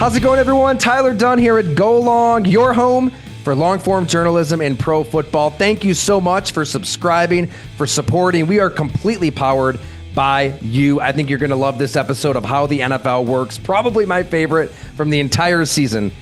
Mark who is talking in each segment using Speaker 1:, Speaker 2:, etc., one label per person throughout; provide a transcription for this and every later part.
Speaker 1: How's it going, everyone? Tyler Dunn here at Go Long, your home for long-form journalism in pro football. Thank you so much for subscribing, for supporting. We are completely powered by you. I think you're going to love this episode of How the NFL Works. Probably my favorite from the entire season.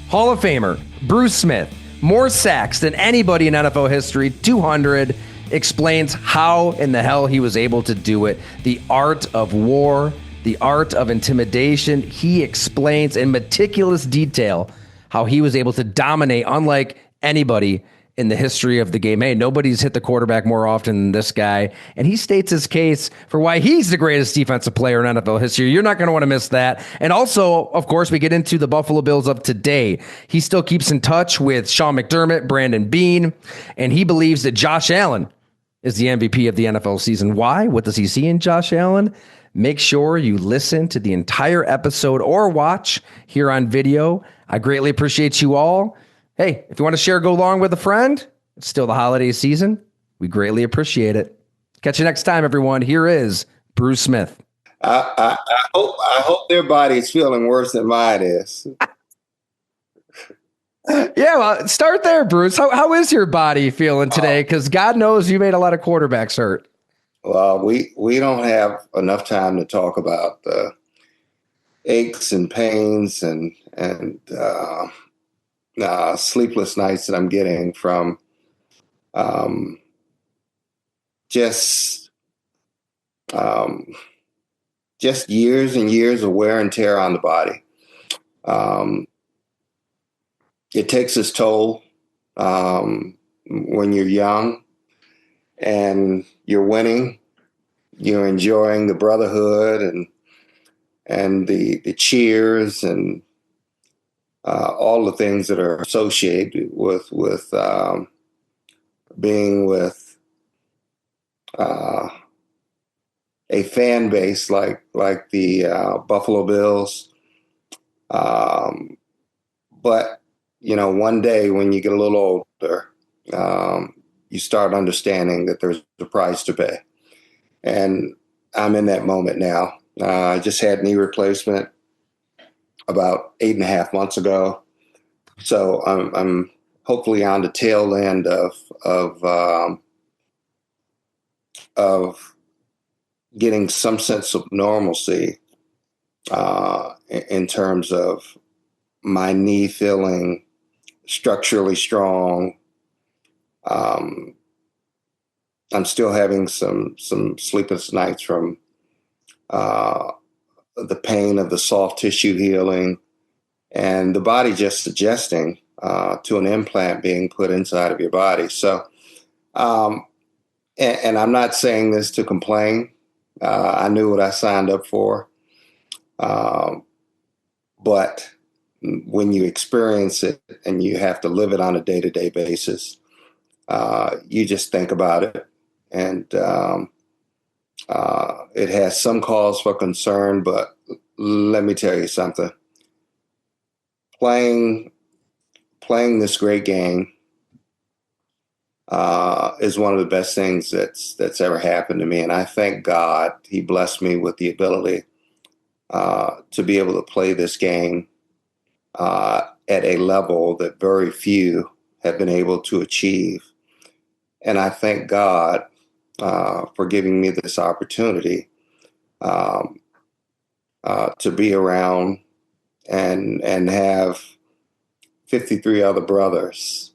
Speaker 1: Hall of Famer Bruce Smith, more sacks than anybody in NFL history, 200, explains how in the hell he was able to do it. The art of war, the art of intimidation. He explains in meticulous detail how he was able to dominate unlike anybody in the history of the game. Hey, nobody's hit the quarterback more often than this guy. And he states his case for why he's the greatest defensive player in NFL history. You're not going to want to miss that. And also, of course, we get into the Buffalo Bills of today. He still keeps in touch with Sean McDermott, Brandon Beane, and he believes that Josh Allen is the MVP of the NFL season. Why? What does he see in Josh Allen? Make sure you listen to the entire episode or watch here on video. I greatly appreciate you all. Hey, if you want to share Go Long with a friend, it's still the holiday season. We greatly appreciate it. Catch you next time, everyone. Here is Bruce Smith.
Speaker 2: I hope their body's feeling worse than mine is.
Speaker 1: Yeah, well, start there, Bruce. How is your body feeling today? Because God knows you made a lot of quarterbacks hurt.
Speaker 2: Well, we don't have enough time to talk about the aches and pains and sleepless nights that I'm getting from just years and years of wear and tear on the body. It takes its toll when you're young and you're winning. You're enjoying the brotherhood and the cheers and all the things that are associated with being with a fan base like the Buffalo Bills. But one day when you get a little older, you start understanding that there's a price to pay, and I'm in that moment now. I just had knee replacement about 8.5 months ago. So I'm hopefully on the tail end of getting some sense of normalcy in terms of my knee feeling structurally strong. I'm still having some sleepless nights from the pain of the soft tissue healing and the body just suggesting to an implant being put inside of your body. So, and I'm not saying this to complain. I knew what I signed up for. But when you experience it and you have to live it on a day-to-day basis, you just think about it. And it has some cause for concern, but let me tell you something. Playing this great game is one of the best things that's ever happened to me. And I thank God he blessed me with the ability to be able to play this game at a level that very few have been able to achieve. And I thank God for giving me this opportunity to be around and have 53 other brothers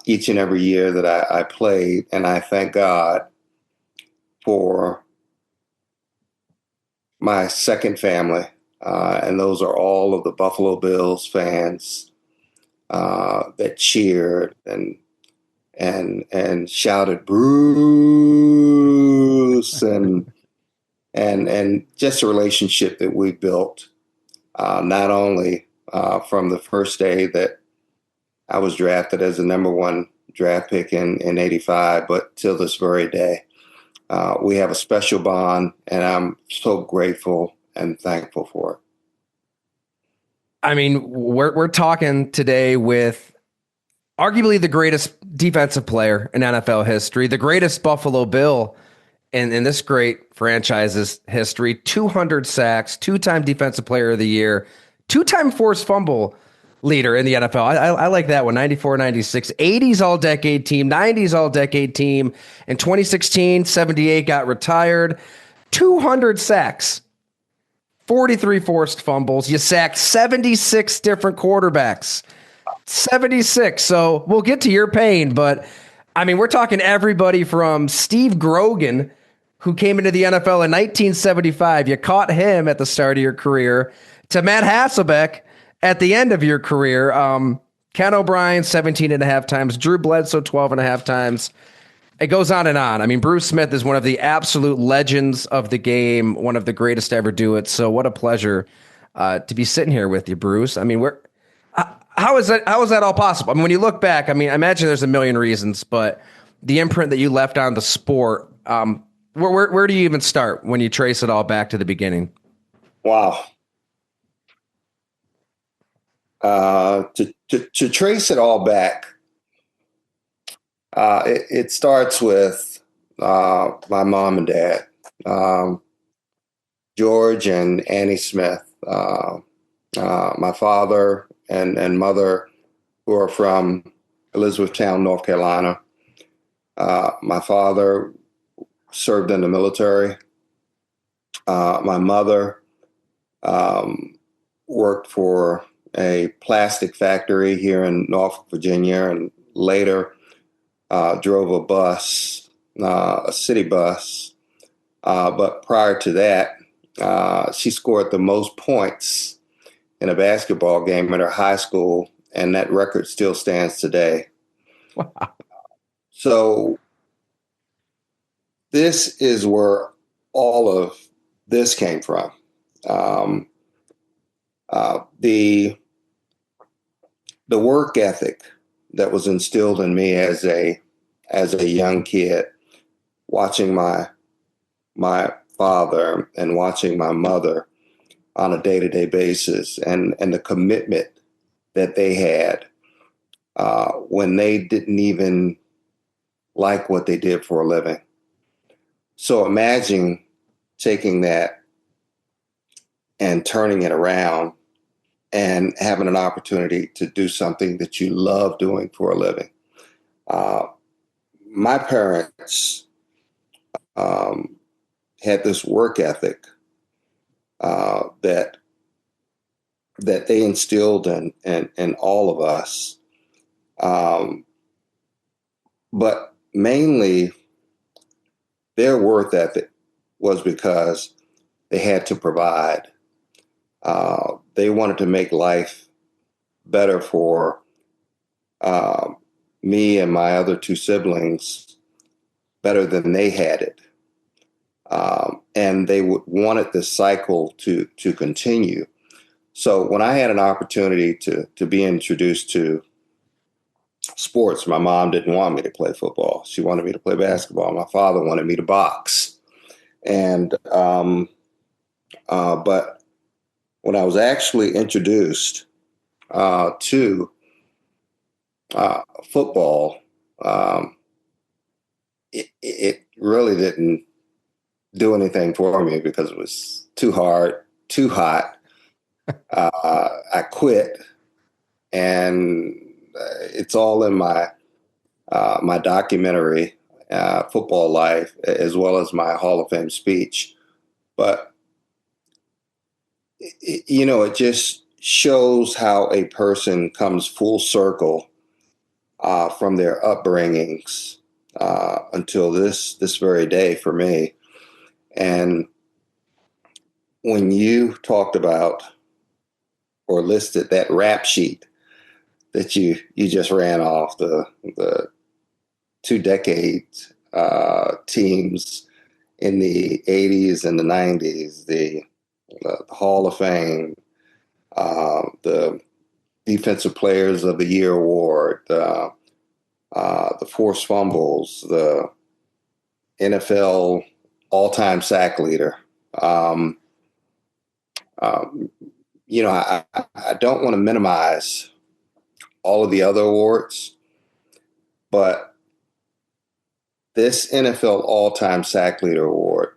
Speaker 2: each and every year that I played. And I thank God for my second family. And those are all of the Buffalo Bills fans that cheered and shouted Bruce and just a relationship that we built not only from the first day that I was drafted as the number one draft pick in 85, but till this very day. We have a special bond, and I'm so grateful and thankful for it.
Speaker 1: I mean, we're talking today with arguably the greatest defensive player in NFL history, the greatest Buffalo Bill in this great franchise's history. 200 sacks, two-time Defensive Player of the Year, two-time forced fumble leader in the NFL. I like that one. 94, 96, 80s all-decade team, 90s all-decade team. In 2016, 78 got retired. 200 sacks, 43 forced fumbles. You sacked 76 different quarterbacks. 76. So we'll get to your pain, but I mean, we're talking everybody from Steve Grogan, who came into the NFL in 1975. You caught him at the start of your career, to Matt Hasselbeck at the end of your career. Ken O'Brien, 17 and a half times. Drew Bledsoe, 12 and a half times. It goes on and on. I mean, Bruce Smith is one of the absolute legends of the game, one of the greatest to ever do it. So what a pleasure to be sitting here with you, Bruce. I mean, how is that all possible? I mean, when you look back, I mean, I imagine there's a million reasons, but the imprint that you left on the sport, where do you even start when you trace it all back to the beginning?
Speaker 2: Wow. To trace it all back, it starts with my mom and dad, George and Annie Smith, my father and mother, who are from Elizabethtown, North Carolina. My father served in the military. My mother worked for a plastic factory here in Norfolk, Virginia, and later drove a bus, a city bus. But prior to that, she scored the most points in a basketball game at her high school, and that record still stands today.
Speaker 1: Wow.
Speaker 2: So this is where all of this came from. The work ethic that was instilled in me as a young kid, watching my father and watching my mother on a day-to-day basis, and the commitment that they had when they didn't even like what they did for a living. So imagine taking that and turning it around and having an opportunity to do something that you love doing for a living. My parents had this work ethic that they instilled in all of us, but mainly their work ethic was because they had to provide. They wanted to make life better for me and my other two siblings, better than they had it. And they wanted this cycle to continue. So when I had an opportunity to be introduced to sports, my mom didn't want me to play football. She wanted me to play basketball. My father wanted me to box. And but when I was actually introduced to football, it really didn't do anything for me because it was too hard, too hot. I quit, and it's all in my documentary, Football Life, as well as my Hall of Fame speech. But it just shows how a person comes full circle from their upbringings until this very day for me. And when you talked about or listed that rap sheet that you just ran off, the 2 decades teams in the 80s and the 90s, the Hall of Fame, the Defensive Players of the Year award, the forced fumbles, the NFL all-time sack leader. I don't want to minimize all of the other awards, but This NFL All-Time Sack Leader Award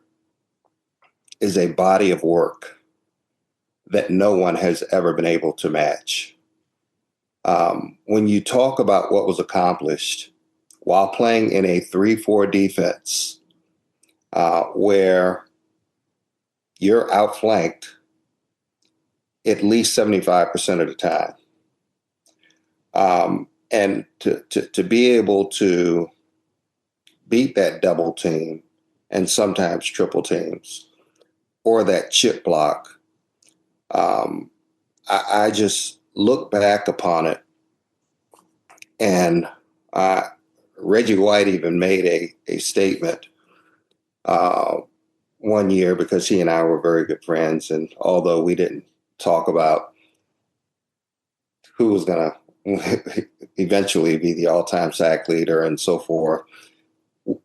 Speaker 2: is a body of work that no one has ever been able to match. When you talk about what was accomplished while playing in a 3-4 defense, where you're outflanked at least 75% of the time, and to be able to beat that double team and sometimes triple teams or that chip block, I just look back upon it, and Reggie White even made a statement one year, because he and I were very good friends, and although we didn't talk about who was going to eventually be the all-time sack leader and so forth,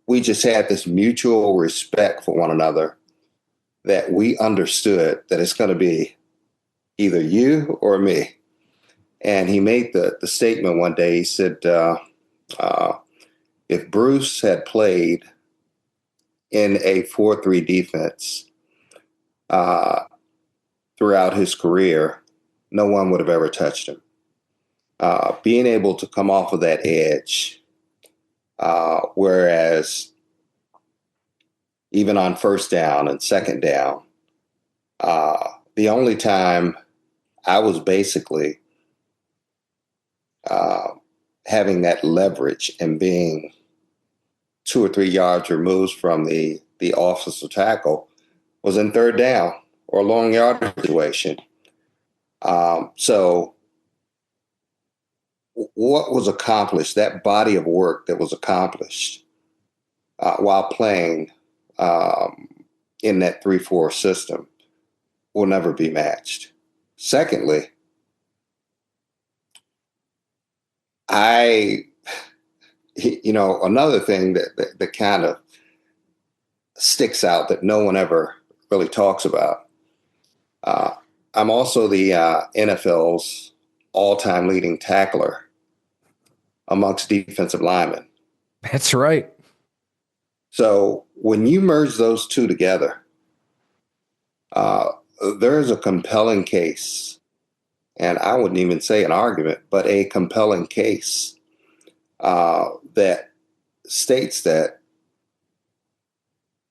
Speaker 2: we just had this mutual respect for one another, that we understood that it's going to be either you or me. And he made the statement one day. He said, if Bruce had played in a 4-3 defense throughout his career, no one would have ever touched him. Being able to come off of that edge, whereas even on first down and second down, the only time I was basically having that leverage and being 2 or 3 yards removed from the offensive tackle was in third down or a long yard situation. So what was accomplished, that body of work that was accomplished while playing in that 3-4 system, will never be matched. Secondly, another thing that kind of sticks out that no one ever really talks about. I'm also the NFL's all-time leading tackler amongst defensive linemen.
Speaker 1: That's right.
Speaker 2: So when you merge those two together, there is a compelling case, and I wouldn't even say an argument, but a compelling case that states that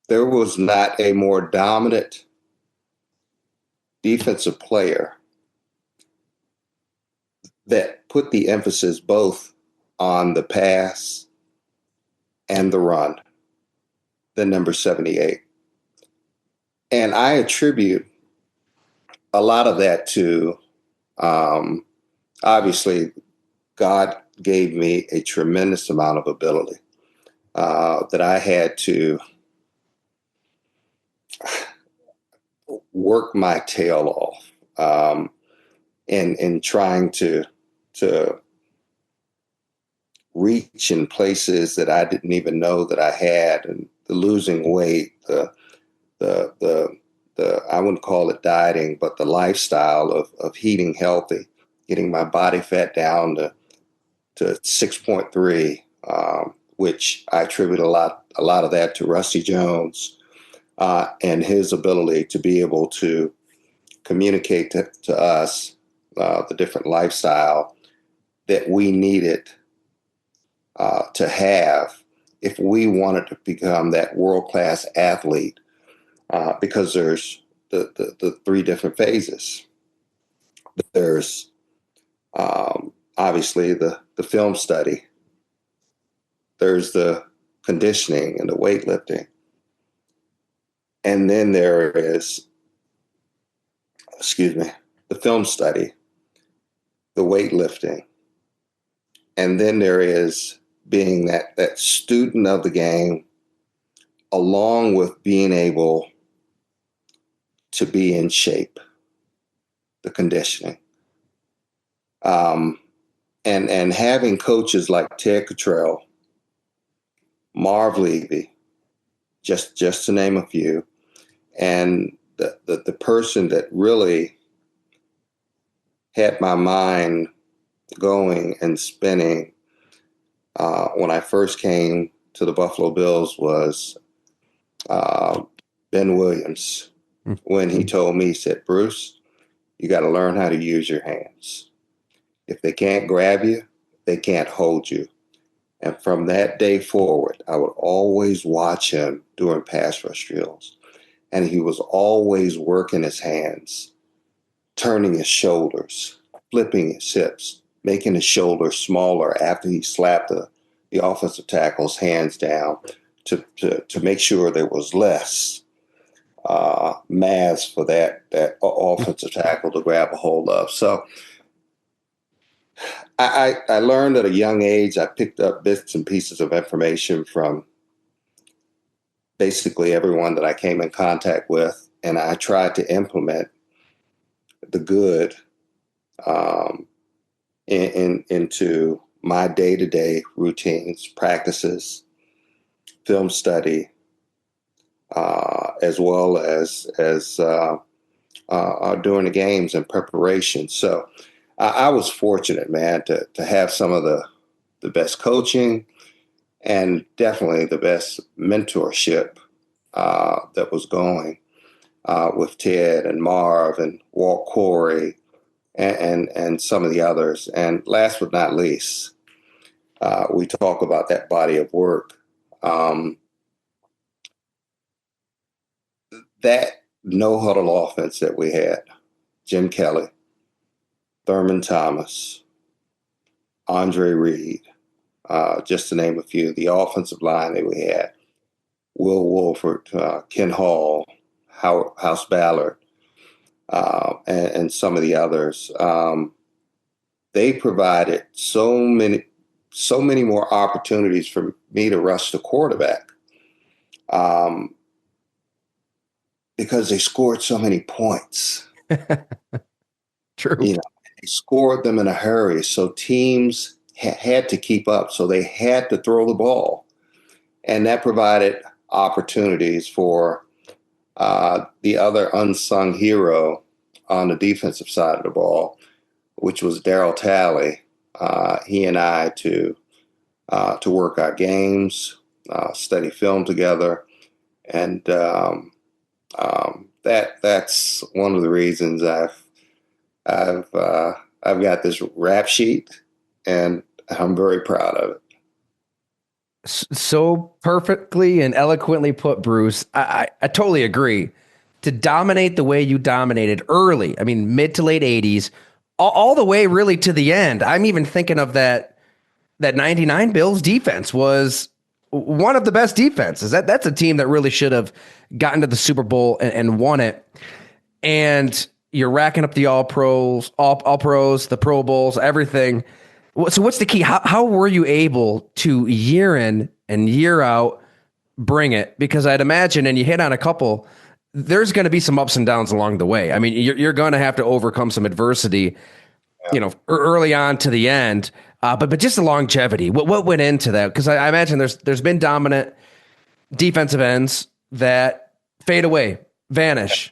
Speaker 2: there was not a more dominant defensive player that put the emphasis both on the pass and the run than number 78. And I attribute a lot of that to, obviously, God gave me a tremendous amount of ability that I had to work my tail off in trying to reach in places that I didn't even know that I had, and the losing weight, the I wouldn't call it dieting, but the lifestyle of eating healthy, getting my body fat down to 6.3, which I attribute a lot of that to Rusty Jones and his ability to be able to communicate to us the different lifestyle that we needed to have if we wanted to become that world-class athlete, because there's the 3 different phases. There's obviously the film study. There's the conditioning and the weightlifting. And then there is, the film study, the weightlifting. And then there is being that student of the game, along with being able to be in shape, the conditioning. And having coaches like Ted Cottrell, Marv Levy, just to name a few, and the person that really had my mind going and spinning when I first came to the Buffalo Bills was Ben Williams. When he told me, he said, Bruce, you got to learn how to use your hands. If they can't grab you, they can't hold you. And from that day forward, I would always watch him during pass rush drills. And he was always working his hands, turning his shoulders, flipping his hips, making his shoulders smaller after he slapped the offensive tackle's hands down to make sure there was less mass for that offensive tackle to grab a hold of. So I learned at a young age. I picked up bits and pieces of information from basically everyone that I came in contact with, and I tried to implement the good into my day-to-day routines, practices, film study, as well as during the games and preparation. So I was fortunate, man, to have some of the best coaching and definitely the best mentorship that was going with Ted and Marv and Walt Corey and some of the others. And last but not least, we talk about that body of work. That no huddle offense that we had, Jim Kelly, Thurman Thomas, Andre Reed, just to name a few, the offensive line that we had, Will Wolford, Ken Hall, House Ballard, and some of the others. They provided so many more opportunities for me to rush the quarterback. Because they scored so many points.
Speaker 1: True.
Speaker 2: They scored them in a hurry. So teams had to keep up. So they had to throw the ball. And that provided opportunities for the other unsung hero on the defensive side of the ball, which was Darryl Talley. He and I to work our games, study film together. And that's one of the reasons I've got this rap sheet, and I'm very proud of it.
Speaker 1: So perfectly and eloquently put, Bruce. I totally agree. To dominate the way you dominated early, I mean, mid to late 80s, all the way really to the end. I'm even thinking of that 99 Bills defense was one of the best defenses. That's a team that really should have gotten to the Super Bowl and won it. And you're racking up the all pros, the Pro Bowls, everything. So what's the key? How were you able to year in and year out bring it? Because I'd imagine, and you hit on a couple, there's going to be some ups and downs along the way. I mean, you're going to have to overcome some adversity, early on to the end. But just the longevity, what went into that? Because I imagine there's been dominant defensive ends that fade away, vanish,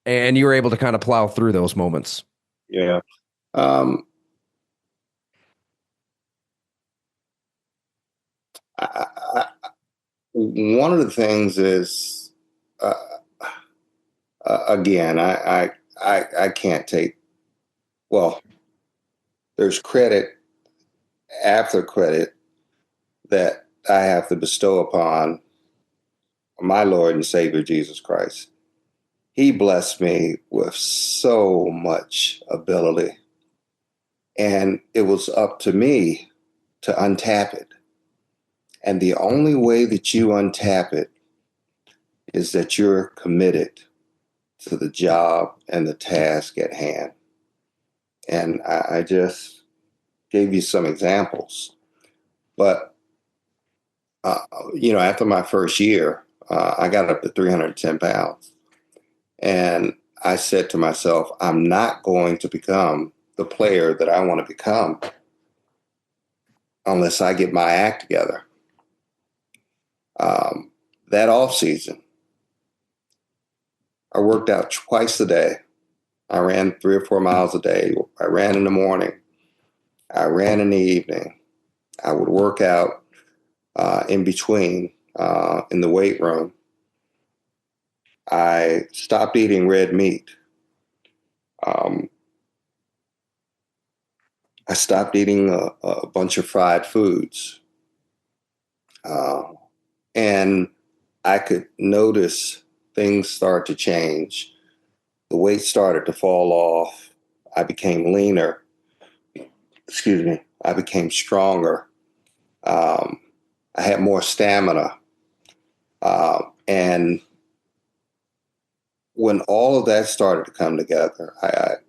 Speaker 1: and you were able to kind of plow through those moments.
Speaker 2: Yeah. One of the things is, again, I can't take, well, there's credit after credit that I have to bestow upon my Lord and Savior, Jesus Christ. He blessed me with so much ability, and it was up to me to untap it. And the only way that you untap it is that you're committed to the job and the task at hand. And I just gave you some examples. But, after my first year, I got up to 310 pounds. And I said to myself, I'm not going to become the player that I want to become unless I get my act together. That off season, I worked out twice a day. I ran 3 or 4 miles a day. I ran in the morning. I ran in the evening. I would work out in between in the weight room, I stopped eating red meat. Um, I stopped eating a bunch of fried foods. Uh, and I could notice things start to change. The weight started to fall off. I became leaner. Excuse me. I became stronger. I had more stamina. And when all of that started to come together,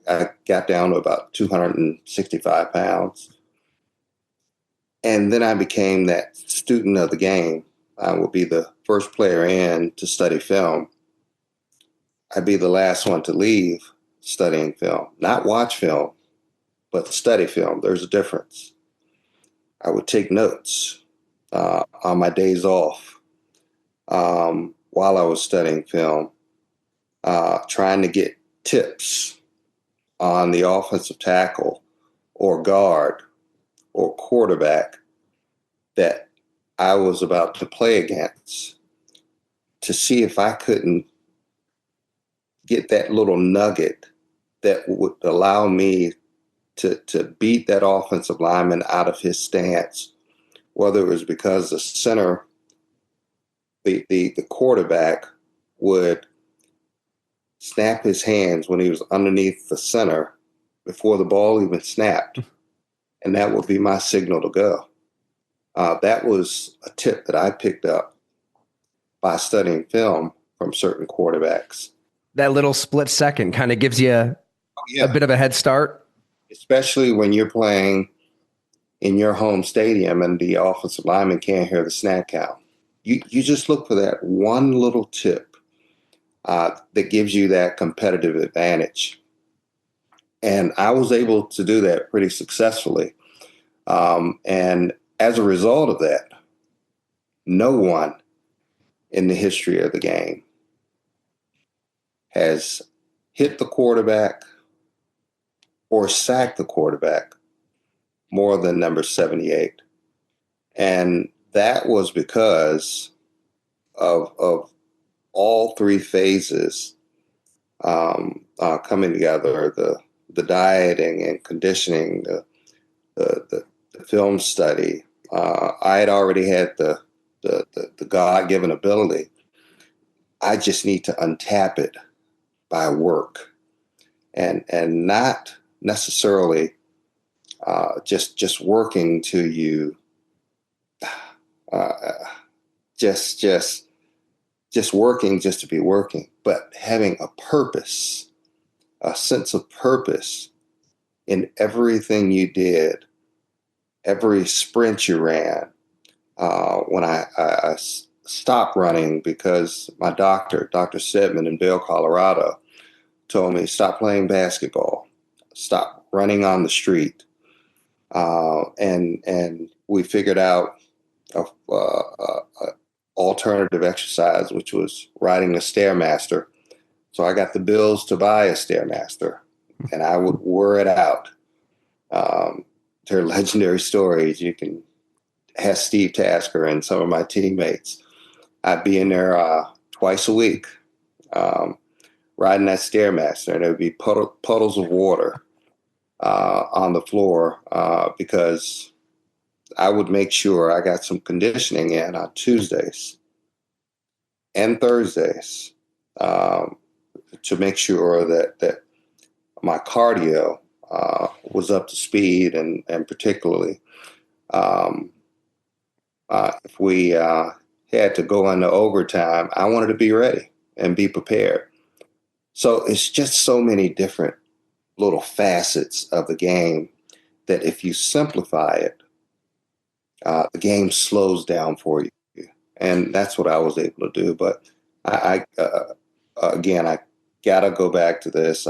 Speaker 2: I got down to about 265 pounds. And then I became that student of the game. I would be the first player in to study film. I'd be the last one to leave studying film, not watch film, but study film. There's a difference. I would take notes on my days off while I was studying film, trying to get tips on the offensive tackle or guard or quarterback that I was about to play against to see if I couldn't get that little nugget that would allow me to beat that offensive lineman out of his stance, whether it was because the center, the quarterback would snap his hands when he was underneath the center before the ball even snapped. And that would be my signal to go. That was a tip that I picked up by studying film from certain quarterbacks.
Speaker 1: That little split second kind of gives you a bit of a head start.
Speaker 2: Especially when you're playing in your home stadium and the offensive lineman can't hear the snap count. You just look for that one little tip that gives you that competitive advantage. And I was able to do that pretty successfully. And as a result of that, no one in the history of the game has hit the quarterback or sacked the quarterback more than number 78. And that was because of all three phases coming together, the dieting and conditioning, the film study. I had already had the God-given ability. I just need to untap it by work and not necessarily just working to you just working just to be working, but having a purpose, a sense of purpose in everything you did, every sprint you ran. When I stopped running because my doctor, Dr. Sedman in Vail, Colorado, told me stop playing basketball, stop running on the street, and we figured out a alternative exercise, which was riding a Stairmaster. So I got the bills to buy a Stairmaster, and I would wear it out. They're legendary stories. You can ask Steve Tasker and some of my teammates. I'd be in there twice a week riding that Stairmaster, and there would be puddles of water on the floor because I would make sure I got some conditioning in on Tuesdays and Thursdays to make sure that my cardio was up to speed, and particularly if we had to go into overtime, I wanted to be ready and be prepared. So it's just so many different little facets of the game that if you simplify it, the game slows down for you. And that's what I was able to do. But again, I got to go back to this.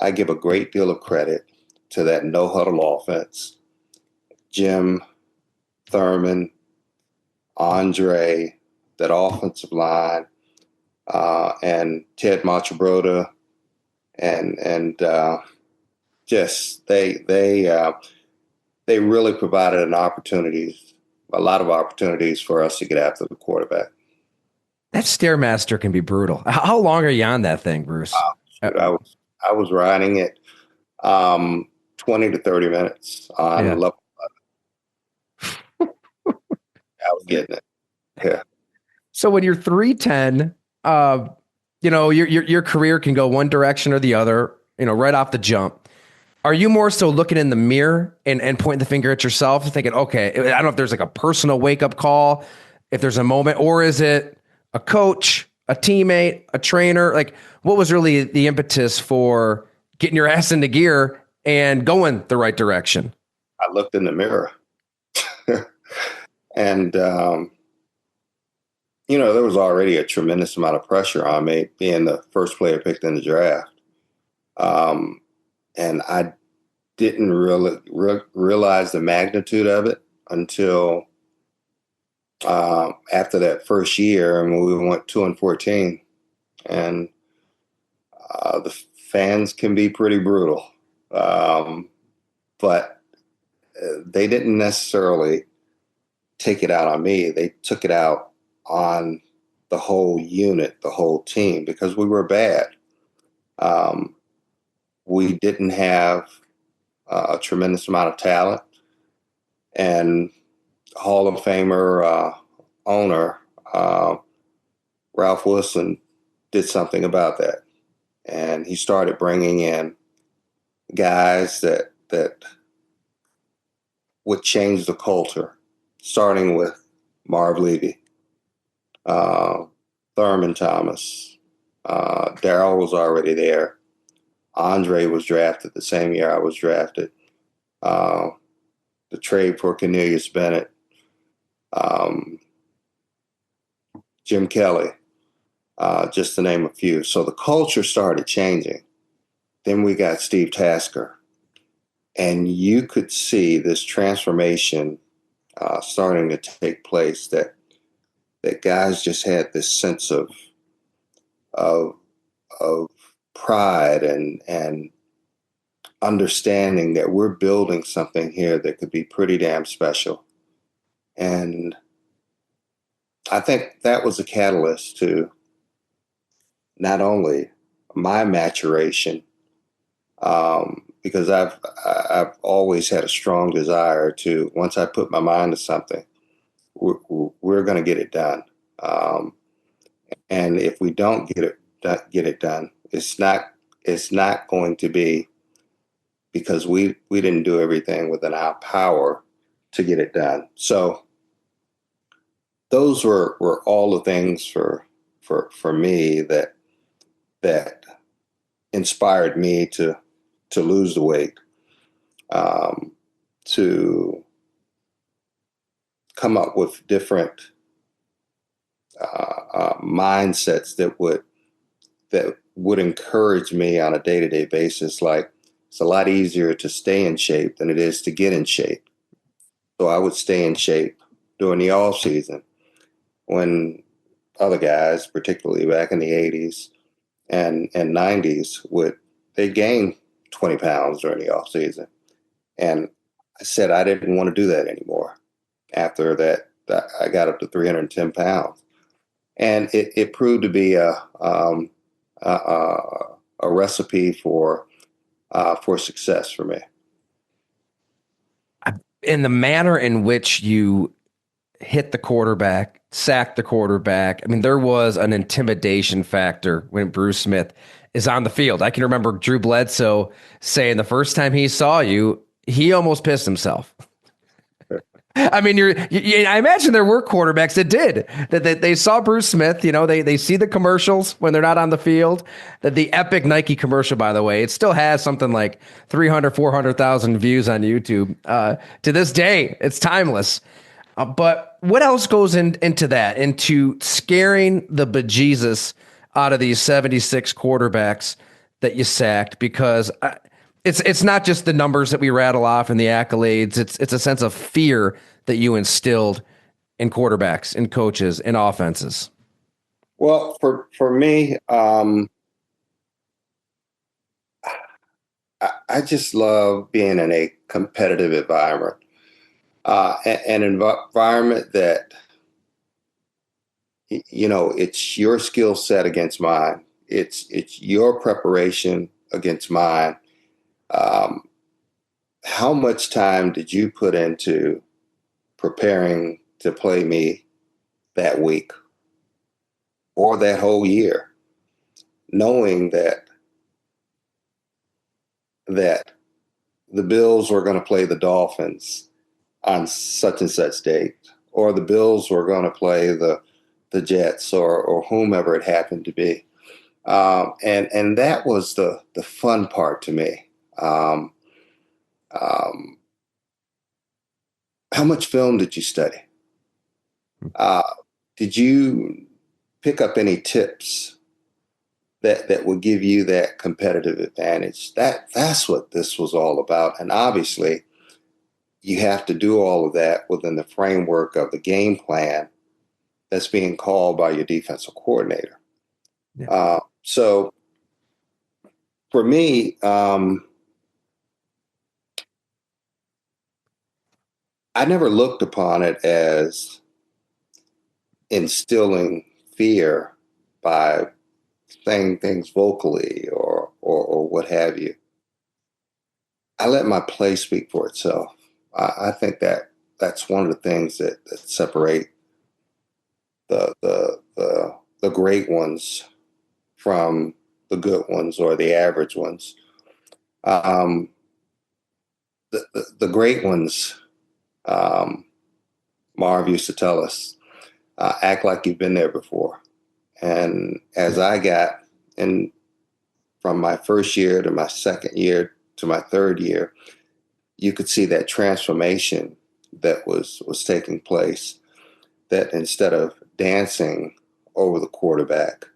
Speaker 2: I give a great deal of credit to that no huddle offense. Jim, Thurman, Andre, that offensive line, and Ted Machabrota, and just they really provided an opportunity a lot of opportunities for us to get after the quarterback.
Speaker 1: That Stairmaster can be brutal. How long are you on that thing, Bruce?
Speaker 2: Shoot, I was riding it 20 to 30 minutes on
Speaker 1: Yeah.
Speaker 2: level. I was getting it. Yeah.
Speaker 1: So when you're 310, your career can go one direction or the other, right off the jump. Are you more so looking in the mirror and pointing the finger at yourself and thinking, okay, I don't know if there's like a personal wake up call, if there's a moment, or is it a coach, a teammate, a trainer? Like, what was really the impetus for getting your ass into gear and going the right direction?
Speaker 2: I looked in the mirror and, there was already a tremendous amount of pressure on me being the first player picked in the draft. And I didn't really realize the magnitude of it until after that first year, and we went 2-14, and the fans can be pretty brutal, but they didn't necessarily take it out on me. They took it out on the whole unit, the whole team, because we were bad. We didn't have a tremendous amount of talent, and Hall of Famer owner Ralph Wilson did something about that, and he started bringing in guys that would change the culture, starting with Marv Levy, Thurman Thomas, Darryl was already there. Andre was drafted the same year I was drafted. The trade for Cornelius Bennett, Jim Kelly, just to name a few. So the culture started changing. Then we got Steve Tasker, and you could see this transformation starting to take place. That guys just had this sense of pride and understanding that we're building something here that could be pretty damn special. And I think that was a catalyst to not only my maturation, because I've always had a strong desire to, once I put my mind to something, we're going to get it done. And if we don't get it done, it's not going to be because we didn't do everything within our power to get it done. So those were all the things for me that inspired me to lose the weight, to come up with different mindsets that would encourage me on a day-to-day basis. Like, it's a lot easier to stay in shape than it is to get in shape. So I would stay in shape during the off season when other guys, particularly back in the 80s and 90s, they gain 20 pounds during the off season. And I said I didn't want to do that anymore. After that I got up to 310 pounds. And it proved to be a recipe for success for me.
Speaker 1: In the manner in which you hit the quarterback, sacked the quarterback, I mean, there was an intimidation factor when Bruce Smith is on the field. I can remember Drew Bledsoe saying the first time he saw you, he almost pissed himself. I mean, I imagine there were quarterbacks that did that. They saw Bruce Smith. They see the commercials when they're not on the field. That the epic Nike commercial, by the way, it still has something like 300, 400,000 views on YouTube. To this day, it's timeless. But what else goes into that? Into scaring the bejesus out of these 76 quarterbacks that you sacked? Because it's not just the numbers that we rattle off and the accolades. It's a sense of fear that you instilled in quarterbacks, in coaches, in offenses.
Speaker 2: Well, for me, I just love being in a competitive environment. an environment that, it's your skill set against mine. It's your preparation against mine. Um, how much time did you put into preparing to play me that week or that whole year, knowing that the Bills were going to play the Dolphins on such and such date, or the Bills were going to play the Jets or whomever it happened to be. And that was the fun part to me. Um, how much film did you study? Uh, did you pick up any tips that would give you that competitive advantage? That's what this was all about. And obviously, you have to do all of that within the framework of the game plan that's being called by your defensive coordinator. Yeah. So for me, I never looked upon it as instilling fear by saying things vocally or what have you. I let my play speak for itself. I think that's one of the things that separate the great ones from the good ones or the average ones. The great ones, Marv used to tell us, act like you've been there before. And as I got in from my first year to my second year to my third year, you could see that transformation that was taking place, that instead of dancing over the quarterback,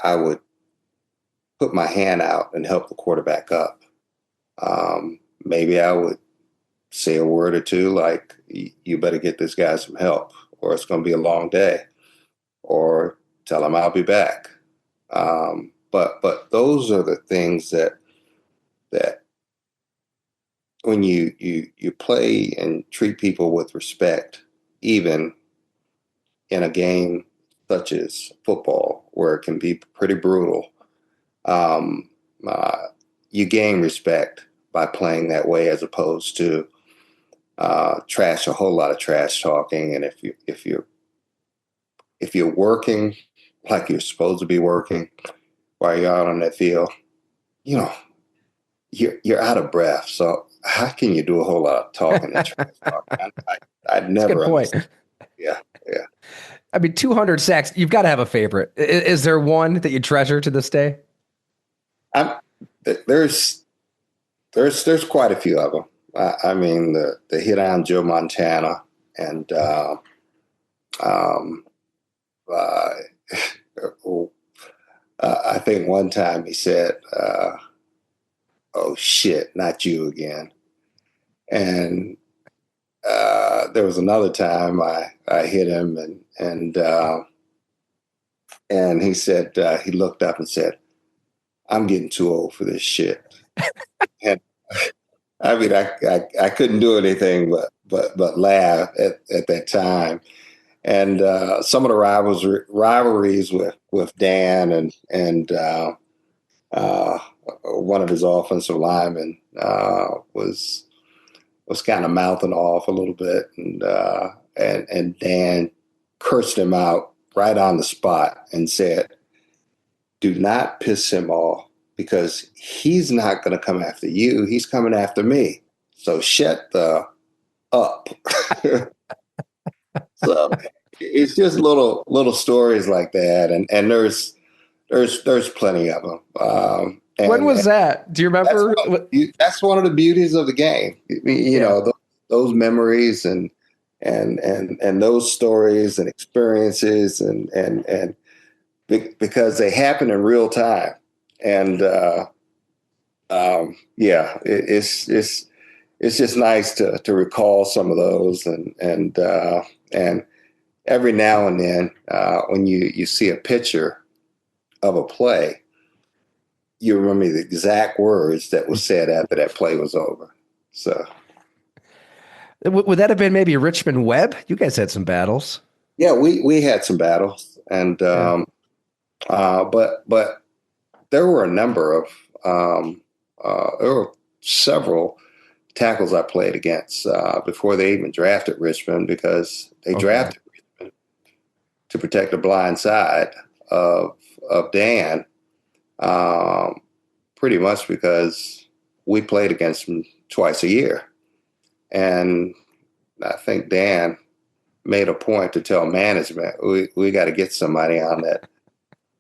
Speaker 2: I would put my hand out and help the quarterback up. Maybe I would say a word or two like, you better get this guy some help or it's going to be a long day, or tell him I'll be back. But those are the things that when you play and treat people with respect, even in a game such as football, where it can be pretty brutal, you gain respect by playing that way, as opposed to a whole lot of trash talking. And if you're working like you're supposed to be working while you're out on that field, you're out of breath. So how can you do a whole lot of talking and trash talking? I'd never.
Speaker 1: That's a good point.
Speaker 2: Yeah.
Speaker 1: I mean, 200 sacks. You've got to have a favorite. Is there one that you treasure to this day?
Speaker 2: There's quite a few of them. I mean, the hit on Joe Montana, and I think one time he said, "Oh shit, not you again." And there was another time I hit him, and he said, he looked up and said, "I'm getting too old for this shit." And I mean, I couldn't do anything but laugh at that time. And some of the rivalries with Dan and one of his offensive linemen was kind of mouthing off a little bit, and Dan cursed him out right on the spot and said, "Do not piss him off, because he's not going to come after you. He's coming after me. So shut the up." So it's just little stories like that, and there's plenty of them.
Speaker 1: When was that? Do you remember?
Speaker 2: That's one of the beauties of the game. You know, those memories and those stories and experiences and because they happen in real time. And it's just nice to recall some of those, and every now and then when you see a picture of a play, you remember the exact words that was said after that play was over. So
Speaker 1: Would that have been maybe Richmond Webb? You guys had some battles.
Speaker 2: Yeah, we had some battles, and
Speaker 1: Yeah.
Speaker 2: but there were a number of there were several tackles I played against before they even drafted Richmond, because they
Speaker 1: Okay.
Speaker 2: drafted Richmond to protect the blind side of Dan, um, pretty much because we played against him twice a year, and I think Dan made a point to tell management we got to get somebody on that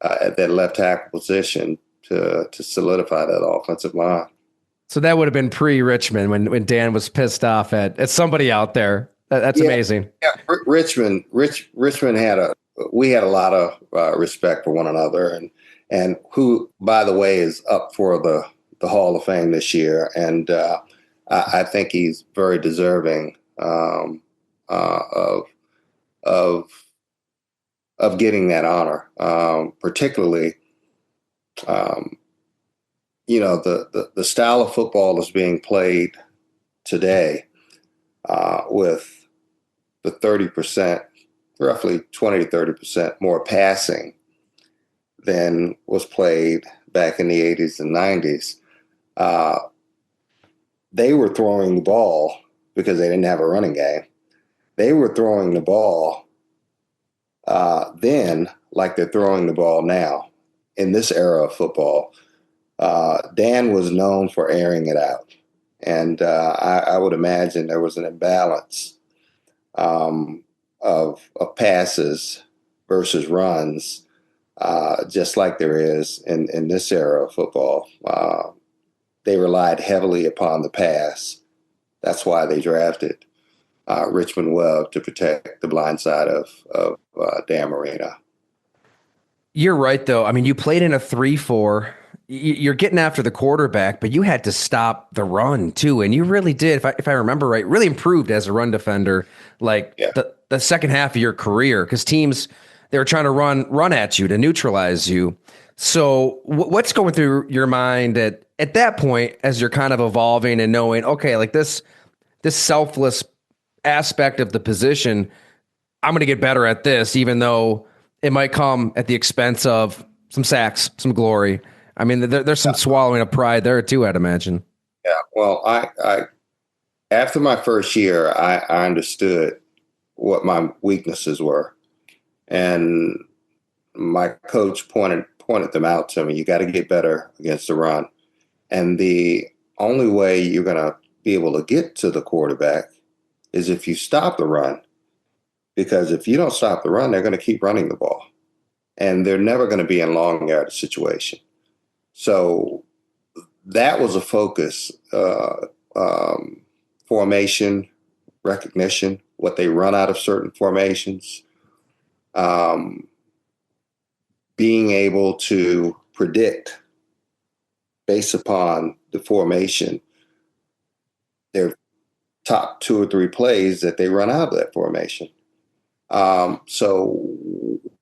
Speaker 2: at that left tackle position to solidify that offensive line.
Speaker 1: So that would have been pre-Richmond when Dan was pissed off at somebody out there. That's
Speaker 2: Yeah,
Speaker 1: amazing.
Speaker 2: yeah. Richmond had we had a lot of respect for one another, and who, by the way, is up for the Hall of Fame this year, and I think he's very deserving of of getting that honor, particularly. Um, the style of football is being played today with the 30%, roughly 20 to 30% more passing than was played back in the 80s and 90s. Uh, they were throwing the ball because they didn't have a running game. They were throwing the ball then like they're throwing the ball now in this era of football. Dan was known for airing it out. And I would imagine there was an imbalance of passes versus runs, just like there is in this era of football. They relied heavily upon the pass. That's why they drafted Richmond Webb to protect the blind side of Dan Marino.
Speaker 1: You're right, though. I mean, you played in a 3-4. You're getting after the quarterback, but you had to stop the run too, and you really did. If I remember right, really improved as a run defender, like
Speaker 2: Yeah.
Speaker 1: the second half of your career, because teams they were trying to run at you to neutralize you. So what's going through your mind at that point as you're kind of evolving and knowing, okay, like this selfless aspect of the position, I'm going to get better at this, even though it might come at the expense of some sacks, some glory. I mean, there's some swallowing of pride there too, I'd imagine.
Speaker 2: Yeah. Well, I after my first year, I understood what my weaknesses were, and my coach pointed them out to me. You got to get better against the run, and the only way you're going to be able to get to the quarterback is if you stop the run. Because if you don't stop the run, they're going to keep running the ball, and they're never going to be in long yardage situation. So that was a focus. Formation recognition, what they run out of certain formations, um, being able to predict based upon the formation their top 2 or 3 plays that they run out of that formation. So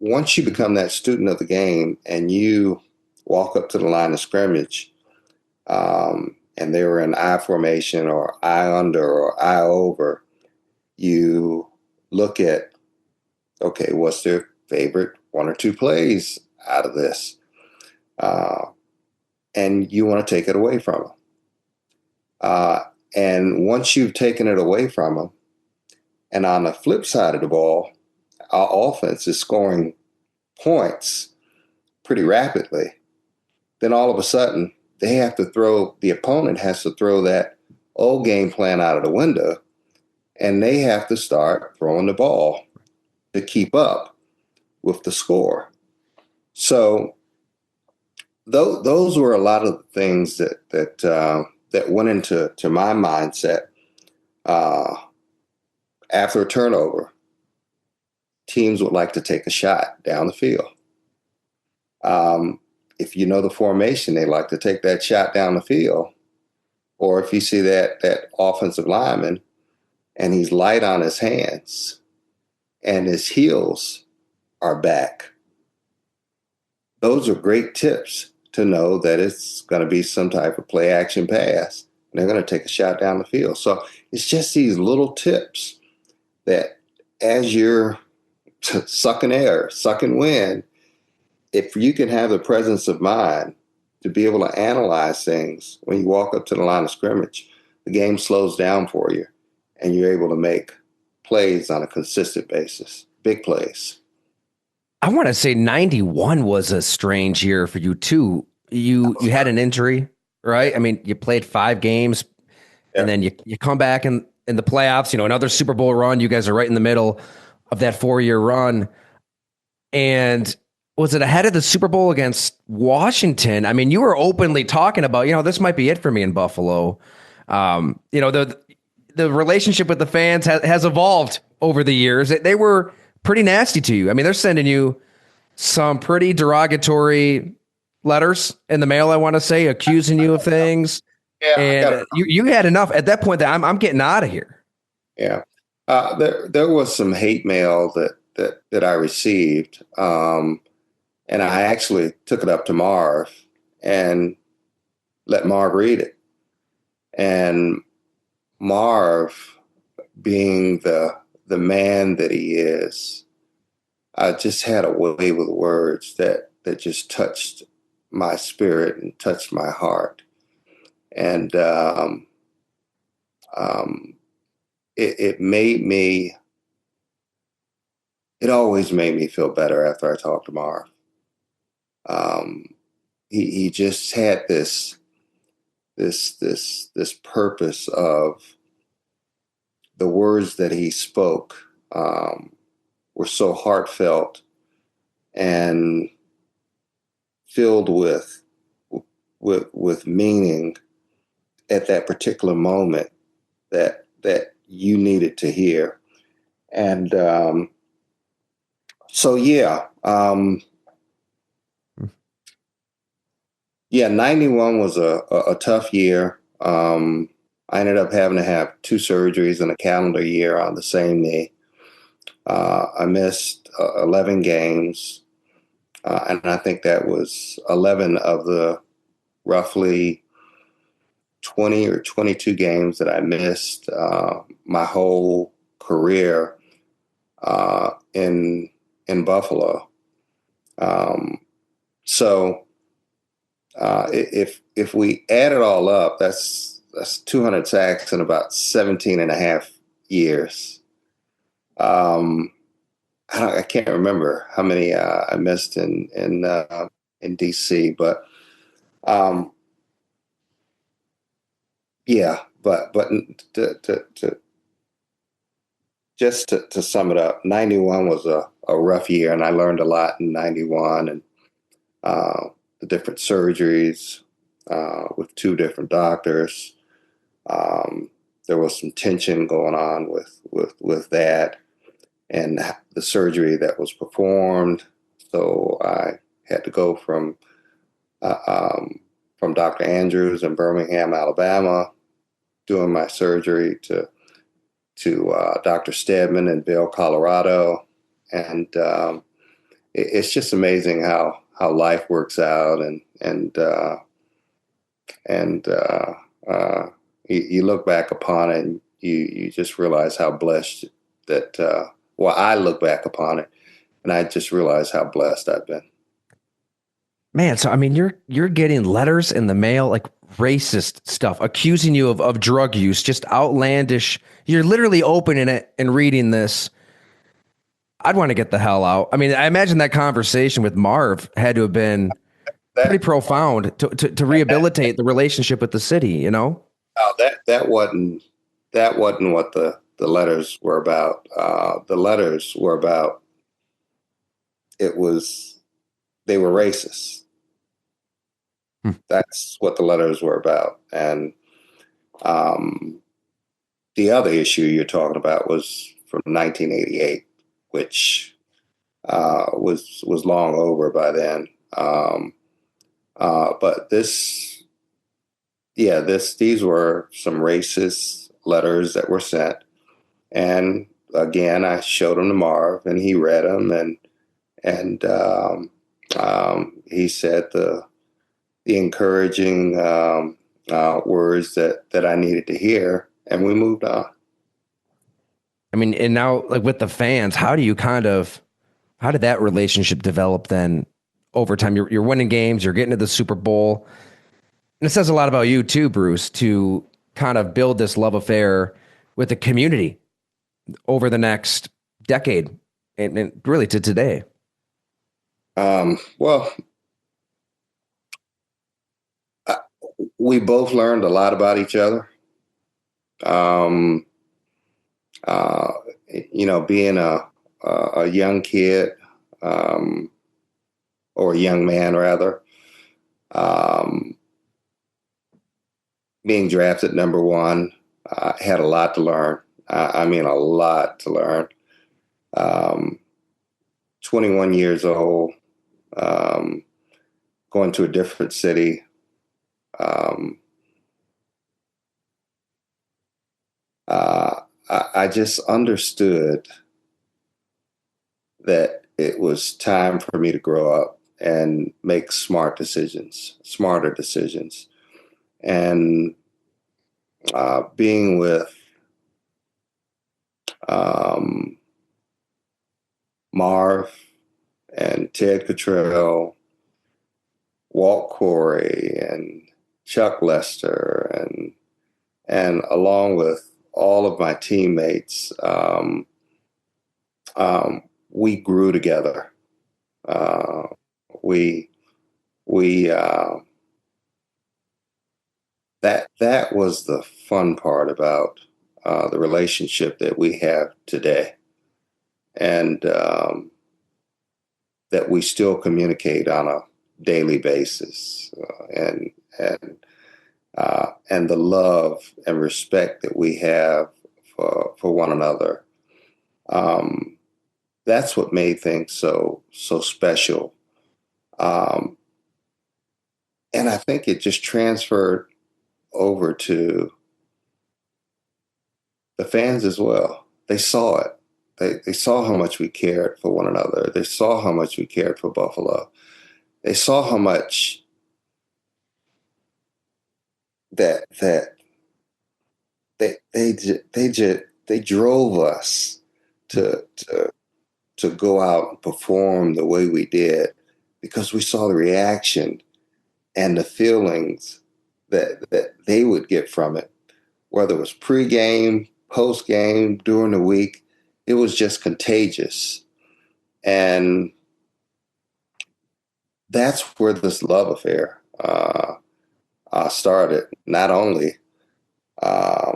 Speaker 2: once you become that student of the game and you walk up to the line of scrimmage, and they were in I formation or I under or I over, you look at, okay, what's their favorite 1 or 2 plays out of this? And you want to take it away from them. And once you've taken it away from them, and on the flip side of the ball, our offense is scoring points pretty rapidly, then all of a sudden the opponent has to throw that old game plan out of the window, and they have to start throwing the ball to keep up with the score. So those were a lot of the things that went into my mindset. After a turnover, teams would like to take a shot down the field. If you know the formation, they like to take that shot down the field. Or if you see that offensive lineman and he's light on his hands and his heels are back, those are great tips to know that it's going to be some type of play action pass. And they're going to take a shot down the field. So it's just these little tips that as you're sucking air, sucking wind, if you can have the presence of mind to be able to analyze things when you walk up to the line of scrimmage, the game slows down for you and you're able to make plays on a consistent basis, big plays.
Speaker 1: I want to say 91 was a strange year for you too. You had an injury, right? I mean, you played 5 games and then you come back in the playoffs, another Super Bowl run. You guys are right in the middle of that 4-year run. And was it ahead of the Super Bowl against Washington? I mean, you were openly talking about, this might be it for me in Buffalo. The relationship with the fans has evolved over the years. They were pretty nasty to you. I mean, they're sending you some pretty derogatory letters in the mail, I want to say, accusing you of things.
Speaker 2: Yeah,
Speaker 1: and you had enough at that point that I'm getting out of here.
Speaker 2: Yeah. There was some hate mail that I received. And I actually took it up to Marv and let Marv read it. And Marv, being the man that he is, just had a way with words that just touched my spirit and touched my heart. And it made me, it always made me feel better after I talked to Marv. He just had this purpose of the words that he spoke were so heartfelt and filled with meaning at that particular moment that you needed to hear. And so yeah. Yeah, 91 was a tough year. I ended up having to have 2 surgeries in a calendar year on the same knee. I missed 11 games, and I think that was 11 of the roughly 20 or 22 games that I missed my whole career in Buffalo. So if we add it all up, that's 200 sacks in about 17 and a half years. I can't remember how many I missed in DC, but yeah, but to sum it up, 91 was a rough year, and I learned a lot in 91, and the different surgeries with 2 different doctors. There was some tension going on with that and the surgery that was performed. So I had to go from Dr. Andrews in Birmingham, Alabama, doing my surgery to Dr. Stedman in Vail, Colorado, and it's just amazing how life works out, and you look back upon it and you just realize how blessed that. Well, I look back upon it and I just realize how blessed I've been.
Speaker 1: Man, so I mean, you're getting letters in the mail, like racist stuff, accusing you of drug use, just outlandish. You're literally opening it and reading this. I'd want to get the hell out. I mean, I imagine that conversation with Marv had to have been pretty profound to rehabilitate the relationship with the city,
Speaker 2: Oh, that wasn't what the letters were about. The letters were about, they were racist. That's what the letters were about. And the other issue you're talking about was from 1988, which was long over by then. But these were some racist letters that were sent. And again, I showed them to Marv, and he read them, and he said the encouraging words that I needed to hear. and we moved on.
Speaker 1: I mean, and now like with the fans, how did that relationship develop then over time? You're winning games, you're getting to the Super Bowl. And it says a lot about you too, Bruce, to kind of build this love affair with the community over the next decade and really to today.
Speaker 2: Well, we both learned a lot about each other. Um, uh, Being a young kid, um, or a young man rather, um, being drafted number one, had a lot to learn. I mean, a lot to learn. Um, 21 years old, um, going to a different city. Um, I just understood that it was time for me to grow up and make smarter decisions. And being with um, Marv and Ted Cottrell, Walt Corey, and Chuck Lester, and along with all of my teammates, we grew together. Uh, we we that was the fun part about the relationship that we have today, and that we still communicate on a daily basis, and the love and respect that we have for one another. Um, that's what made things so special. Um, and I think it just transferred over to the fans as well. They saw it. They saw how much we cared for one another. They saw how much we cared for Buffalo. They saw how much that they drove us to go out and perform the way we did because we saw the reaction and the feelings that they would get from it, whether it was pregame, postgame, during the week. It was just contagious. And that's where this love affair started, not only uh,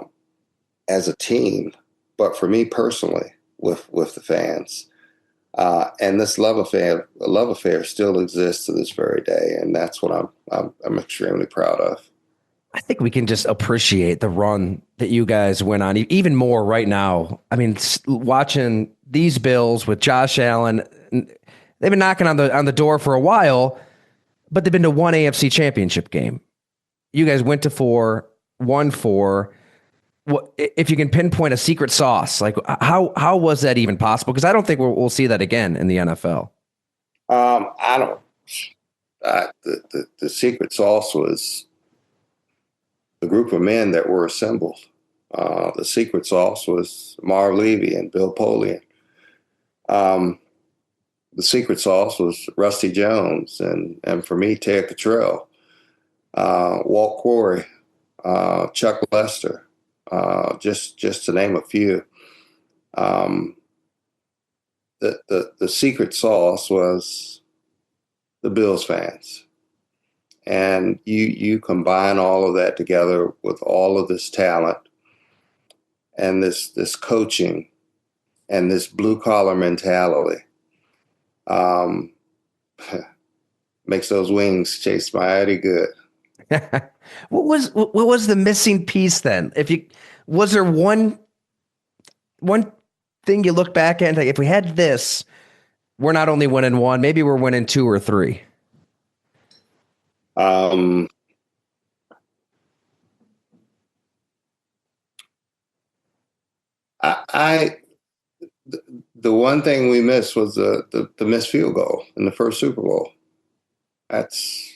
Speaker 2: as a team, but for me personally with the fans. And this love affair still exists to this very day, and that's what I'm extremely proud of.
Speaker 1: I think we can just appreciate the run that you guys went on even more right now. I mean, watching these Bills with Josh Allen, they've been knocking on the door for a while, but they've been to one AFC championship game. You guys went to four, won four. What if you can pinpoint a secret sauce? Like how was that even possible? Because I don't think we'll see that again in the NFL.
Speaker 2: I don't. The secret sauce was the group of men that were assembled. The secret sauce was Marv Levy and Bill Polian. The secret sauce was Rusty Jones and for me, Ted Cottrell, Walt Corey, Chuck Lester, just to name a few. Um, the secret sauce was the Bills fans. And you combine all of that together with all of this talent and this coaching and this blue collar mentality, um, makes those wings taste mighty good.
Speaker 1: What was the missing piece then? If you was there one thing you look back at and like, if we had this, we're not only winning one, maybe we're winning two or three.
Speaker 2: Um, I the one thing we missed was the missed field goal in the first Super Bowl. That's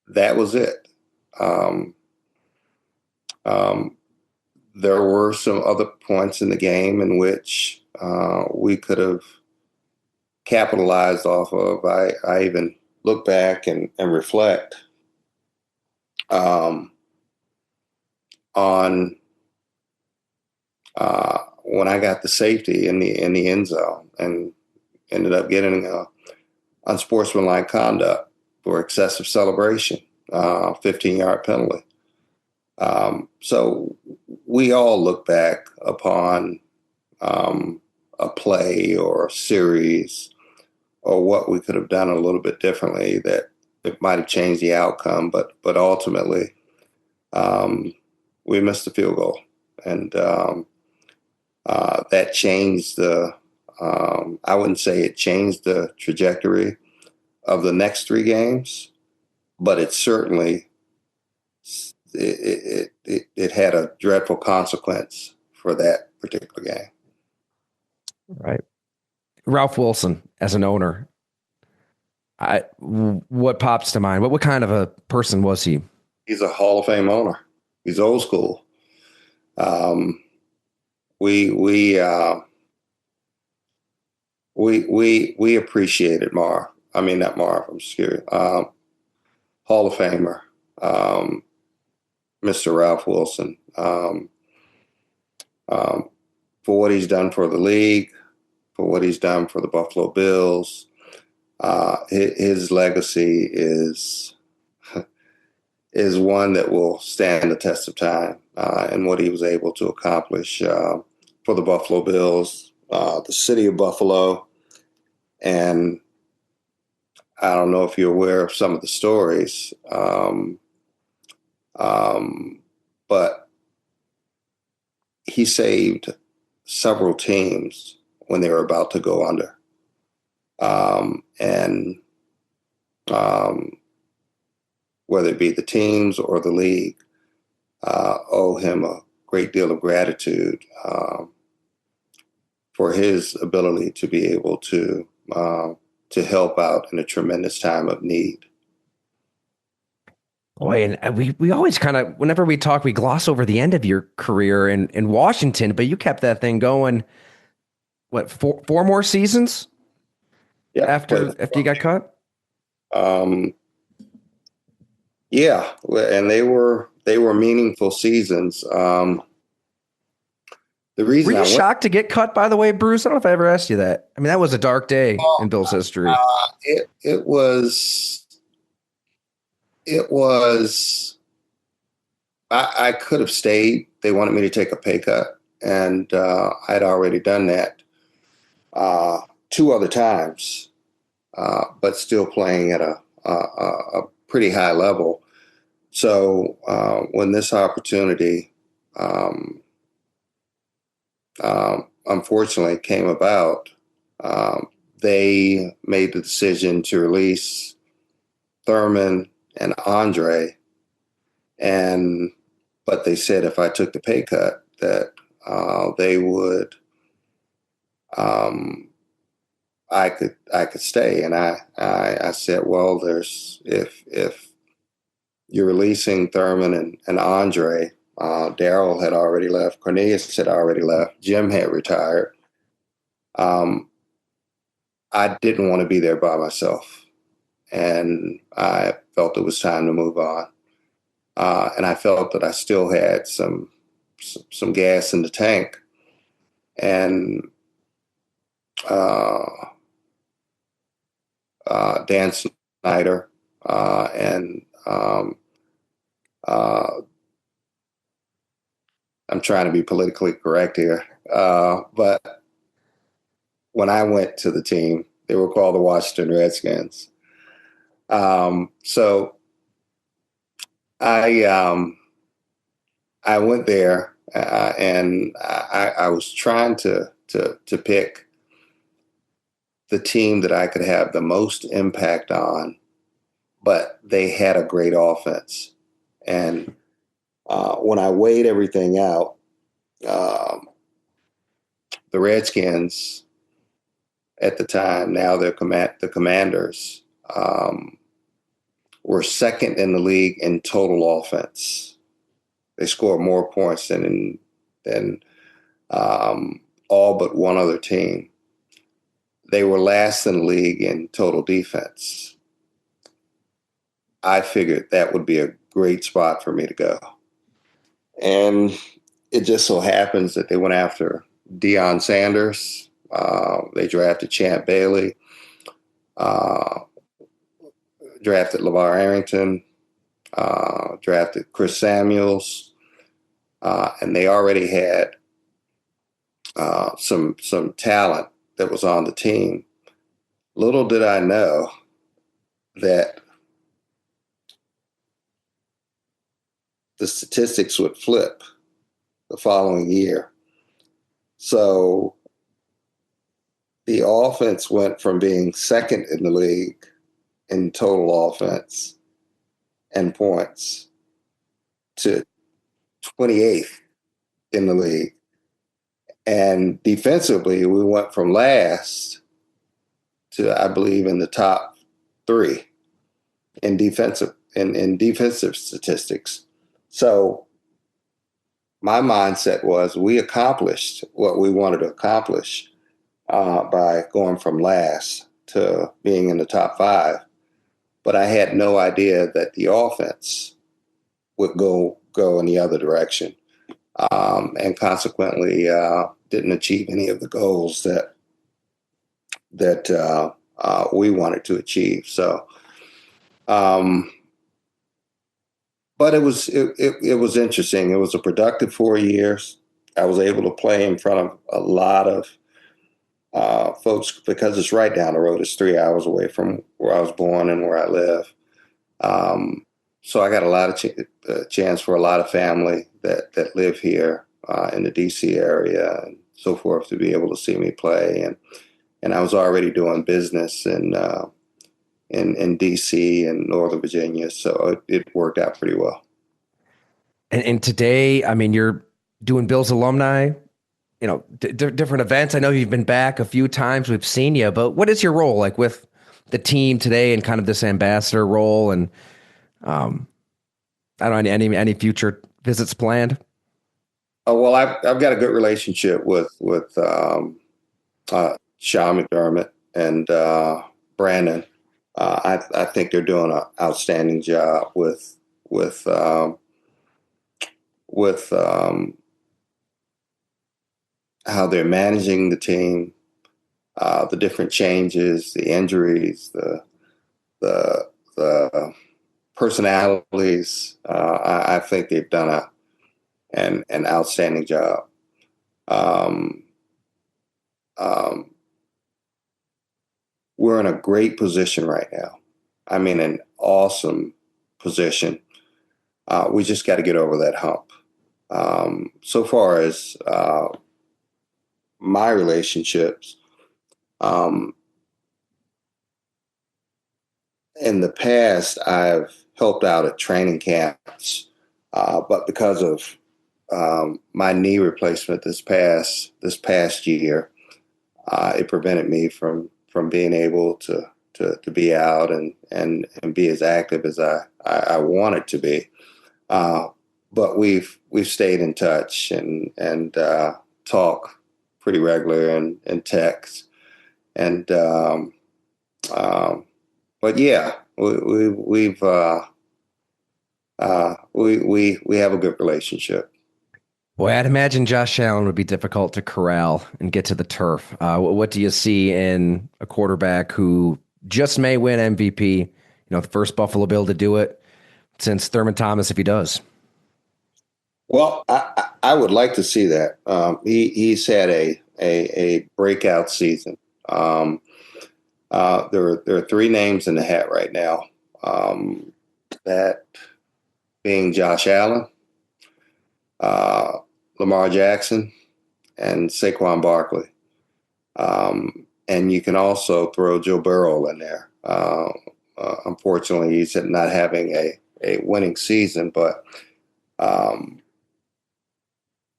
Speaker 2: that was it. Um, um, there were some other points in the game in which we could have capitalized off of. I even look back and reflect on when I got the safety in the end zone and ended up getting a unsportsmanlike conduct for excessive celebration, 15-yard penalty. So we all look back upon a play or a series or what we could have done a little bit differently that it might have changed the outcome, but ultimately we missed the field goal, and that changed the. I wouldn't say it changed the trajectory of the next three games, but it certainly it had a dreadful consequence for that particular game.
Speaker 1: Right. Ralph Wilson as an owner, what pops to mind? What kind of a person was he?
Speaker 2: He's a Hall of Fame owner. He's old school. We appreciated Marv. I mean, not Marv. I'm just kidding. Hall of Famer, Mr. Ralph Wilson, for what he's done for the league, for what he's done for the Buffalo Bills. His legacy is one that will stand the test of time, and what he was able to accomplish for the Buffalo Bills, the city of Buffalo. And I don't know if you're aware of some of the stories, but he saved several teams when they were about to go under. And whether it be the teams or the league, owe him a great deal of gratitude for his ability to be able to help out in a tremendous time of need.
Speaker 1: Boy, and we always kind of, whenever we talk, we gloss over the end of your career in Washington, but you kept that thing going, what, four more seasons?
Speaker 2: Yeah,
Speaker 1: after you got cut?
Speaker 2: Yeah, and they were meaningful seasons. The reason
Speaker 1: were you shocked to get cut, by the way, Bruce? I don't know if I ever asked you that. I mean, that was a dark day in Bill's history.
Speaker 2: It was. I could have stayed. They wanted me to take a pay cut, and I'd already done that two other times, but still playing at a pretty high level. So when this opportunity unfortunately came about, they made the decision to release Thurman and Andre, but they said if I took the pay cut that they would, I could stay, and I said, well, if you're releasing Thurman and Andre, Daryl had already left, Cornelius had already left, Jim had retired. I didn't want to be there by myself, and I felt it was time to move on. And I felt that I still had some gas in the tank, and Dan Snyder and I'm trying to be politically correct here, but when I went to the team, they were called the Washington Redskins. So I went there, and I was trying to pick the team that I could have the most impact on, but they had a great offense. And when I weighed everything out, the Redskins at the time, now they're the Commanders, were second in the league in total offense. They scored more points than than all but one other team. They were last in the league in total defense. I figured that would be a great spot for me to go. And it just so happens that they went after Deion Sanders. They drafted Champ Bailey, drafted LeVar Arrington, drafted Chris Samuels, and they already had some talent that was on the team. Little did I know that the statistics would flip the following year. So the offense went from being second in the league in total offense and points to 28th in the league. And defensively, we went from last to, I believe, in the top 3 in defensive statistics. So my mindset was we accomplished what we wanted to accomplish by going from last to being in the top 5. But I had no idea that the offense would go in the other direction, and consequently didn't achieve any of the goals that we wanted to achieve. So, but it was interesting. It was a productive 4 years. I was able to play in front of a lot of folks because it's right down the road. It's 3 hours away from where I was born and where I live. So I got a lot of chance for a lot of family that live here in the DC area and so forth to be able to see me play. And I was already doing business in DC and Northern Virginia, so it worked out pretty well.
Speaker 1: And today, I mean, you're doing Bills alumni, different events. I know you've been back a few times. We've seen you, but what is your role like with the team today and kind of this ambassador role? And I don't know, any future visits planned?
Speaker 2: Oh, well, I've got a good relationship with Sean McDermott and Brandon. I think they're doing an outstanding job with how they're managing the team, the different changes, the injuries, the personalities. I think they've done an outstanding job. We're in a great position right now. I mean, an awesome position. We just got to get over that hump. So far as my relationships, in the past, I've helped out at training camps, but because of my knee replacement this past year, it prevented me from being able to be out and be as active as I wanted to be. But we've stayed in touch and talk pretty regular and text. And but yeah, we have a good relationship.
Speaker 1: Boy, I'd imagine Josh Allen would be difficult to corral and get to the turf. What do you see in a quarterback who just may win MVP? The first Buffalo Bill to do it since Thurman Thomas, if he does.
Speaker 2: Well, I would like to see that. He's had a breakout season. There are 3 names in the hat right now. That being Josh Allen, Lamar Jackson, and Saquon Barkley. And you can also throw Joe Burrow in there. Unfortunately, he's not having a winning season, but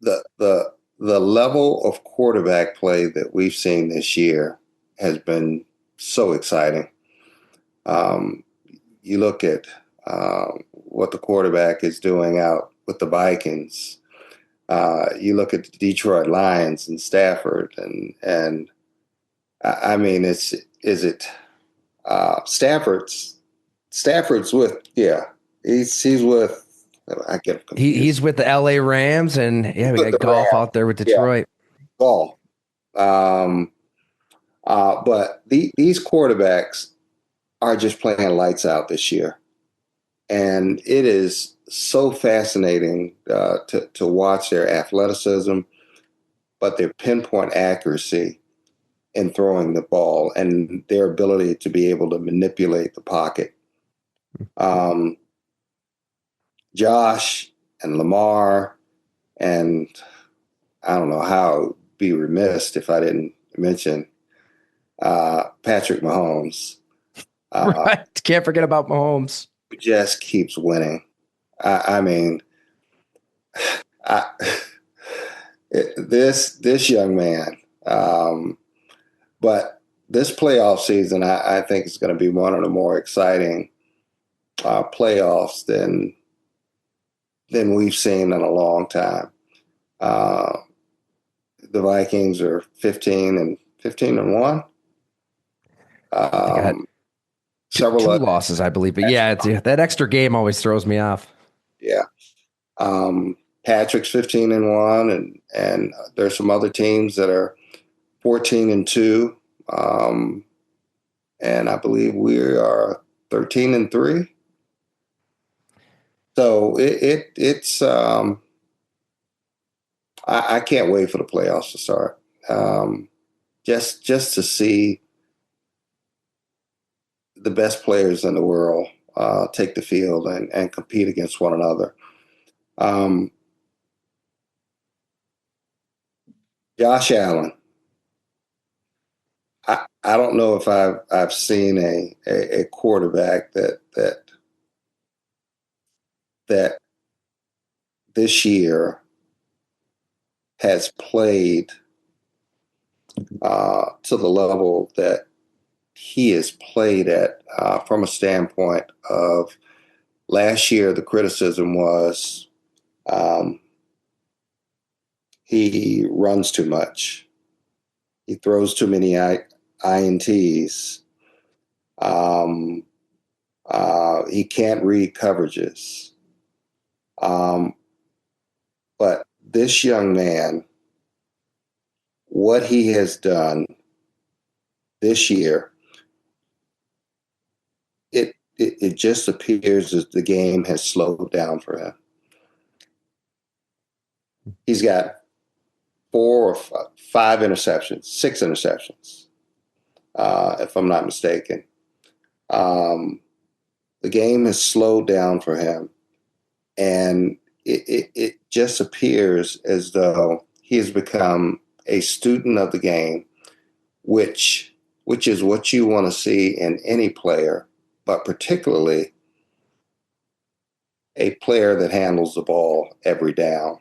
Speaker 2: the level of quarterback play that we've seen this year has been so exciting. You look at what the quarterback is doing out with the Vikings. You look at the Detroit Lions and Stafford, and I mean, Stafford's with, yeah, he's with, I get him confused.
Speaker 1: He's with the LA Rams, and yeah, we got Goff out there with Detroit.
Speaker 2: Yeah, Goff. But these quarterbacks are just playing lights out this year. And it is so fascinating to watch their athleticism, but their pinpoint accuracy in throwing the ball and their ability to be able to manipulate the pocket. Josh and Lamar, and I don't know how it would be remiss if I didn't mention Patrick Mahomes.
Speaker 1: Right. Can't forget about Mahomes.
Speaker 2: Just keeps winning. I mean, this young man. But this playoff season, I think is going to be one of the more exciting playoffs than we've seen in a long time. The Vikings are 15-1.
Speaker 1: Several two losses, I believe, but yeah, that extra game always throws me off.
Speaker 2: Yeah, Patrick's 15-1, and there's some other teams that are 14-2, and I believe we are 13-3. So it's I can't wait for the playoffs to start. Just to see the best players in the world take the field and compete against one another. Josh Allen. I don't know if I've seen a quarterback that this year has played to the level that he has played at from a standpoint of last year. The criticism was he runs too much. He throws too many INTs. He can't read coverages. But this young man, what he has done this year, it just appears as the game has slowed down for him. He's got 4 or 5 interceptions, 6 interceptions, if I'm not mistaken. The game has slowed down for him, and it just appears as though he has become a student of the game, which is what you want to see in any player, but particularly a player that handles the ball every down.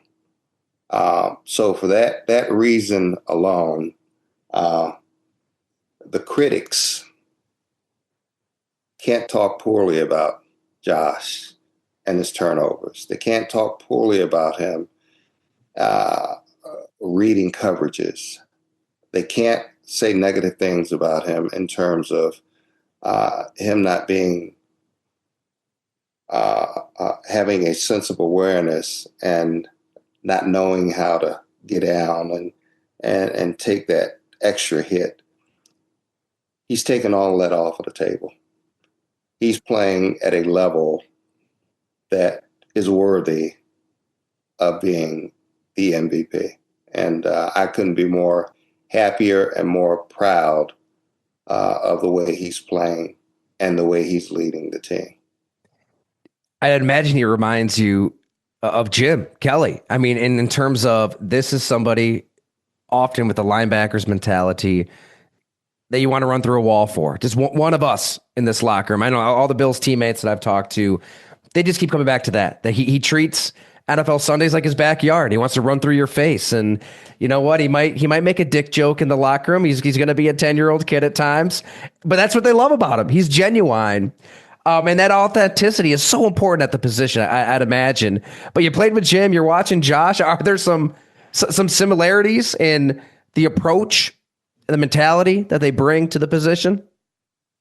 Speaker 2: So for that reason alone, the critics can't talk poorly about Josh and his turnovers. They can't talk poorly about him reading coverages. They can't say negative things about him in terms of him not being having a sense of awareness and not knowing how to get down and take that extra hit. He's taken all that off of the table. He's playing at a level that is worthy of being the MVP. And I couldn't be more happier and more proud of the way he's playing and the way he's leading the team.
Speaker 1: I imagine he reminds you of Jim Kelly. I mean, in terms of this is somebody often with the linebackers mentality that you want to run through a wall for. Just one of us in this locker room. I know all the Bills teammates that I've talked to, they just keep coming back to that he treats NFL Sundays like his backyard. He wants to run through your face. And you know what? He might make a dick joke in the locker room. He's going to be a 10-year-old kid at times, but that's what they love about him. He's genuine. And that authenticity is so important at the position, I'd imagine. But you played with Jim, you're watching Josh. Are there some similarities in the approach, the mentality that they bring to the position?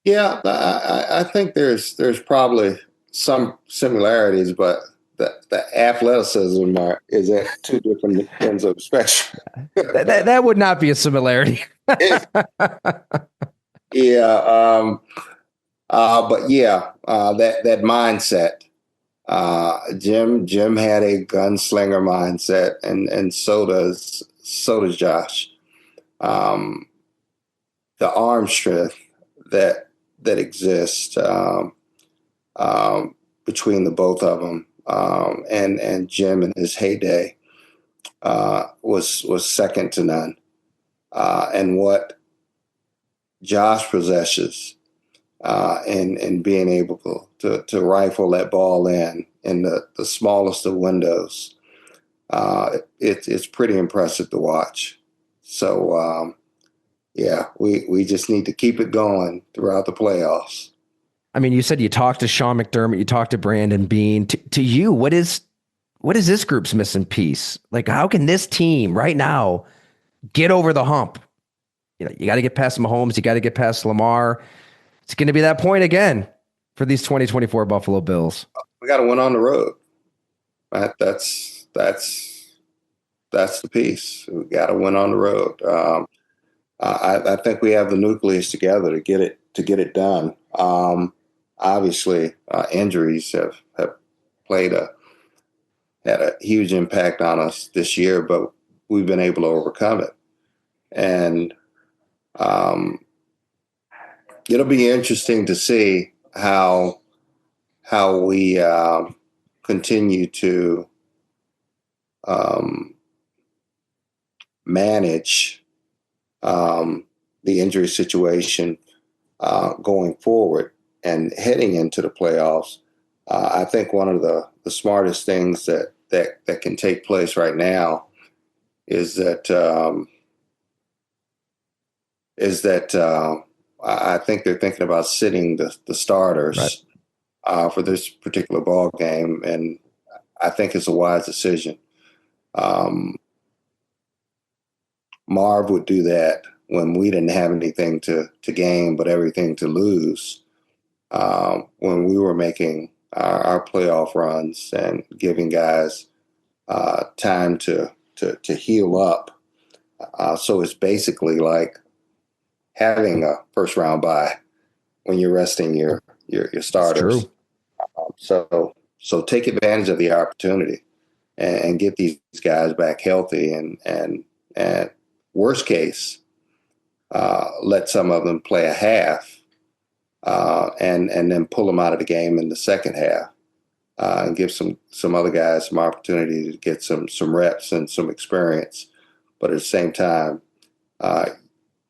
Speaker 2: Yeah, I think there's probably some similarities, but the athleticism is at two different ends of the spectrum.
Speaker 1: That would not be a similarity.
Speaker 2: Yeah, but yeah, that mindset. Jim had a gunslinger mindset, and so does Josh. Um, the arm strength that exists between the both of them, and Jim in his heyday was second to none. And what Josh possesses in being able to rifle that ball in the smallest of windows, it's pretty impressive to watch. So yeah, we just need to keep it going throughout the playoffs.
Speaker 1: I mean, you said you talked to Sean McDermott, you talked to Brandon Beane. To you, what is this group's missing piece? Like, how can this team right now get over the hump? You got to get past Mahomes, you got to get past Lamar. It's going to be that point again for these 2024 Buffalo Bills.
Speaker 2: We got to win on the road. Right? That's the piece. We got to win on the road. I think we have the nucleus together to get it done. Obviously, injuries have had a huge impact on us this year, but we've been able to overcome it. And it'll be interesting to see how we continue to manage the injury situation going forward and heading into the playoffs. I think one of the smartest things that can take place right now is that I think they're thinking about sitting the starters for this particular ball game, and I think it's a wise decision. Marv would do that when we didn't have anything to gain but everything to lose, when we were making our playoff runs and giving guys time to heal up. So it's basically like having a first round bye when you're resting your starters. So take advantage of the opportunity and get these guys back healthy, and worst case, let some of them play a half, and then pull them out of the game in the second half, and give some other guys some opportunity to get some reps and some experience. But at the same time,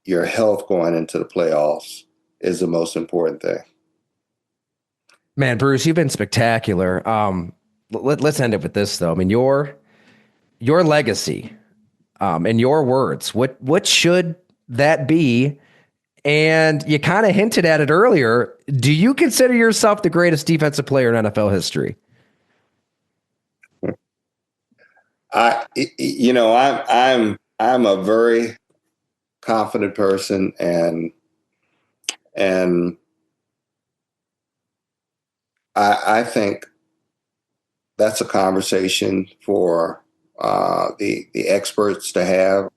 Speaker 2: your health going into the playoffs is the most important thing.
Speaker 1: Man, Bruce, you've been spectacular. Let's end it with this, though. I mean, your legacy, in your words, what should that be? And you kind of hinted at it earlier. Do you consider yourself the greatest defensive player in NFL history?
Speaker 2: I'm a very confident person, and I think that's a conversation for the experts to have.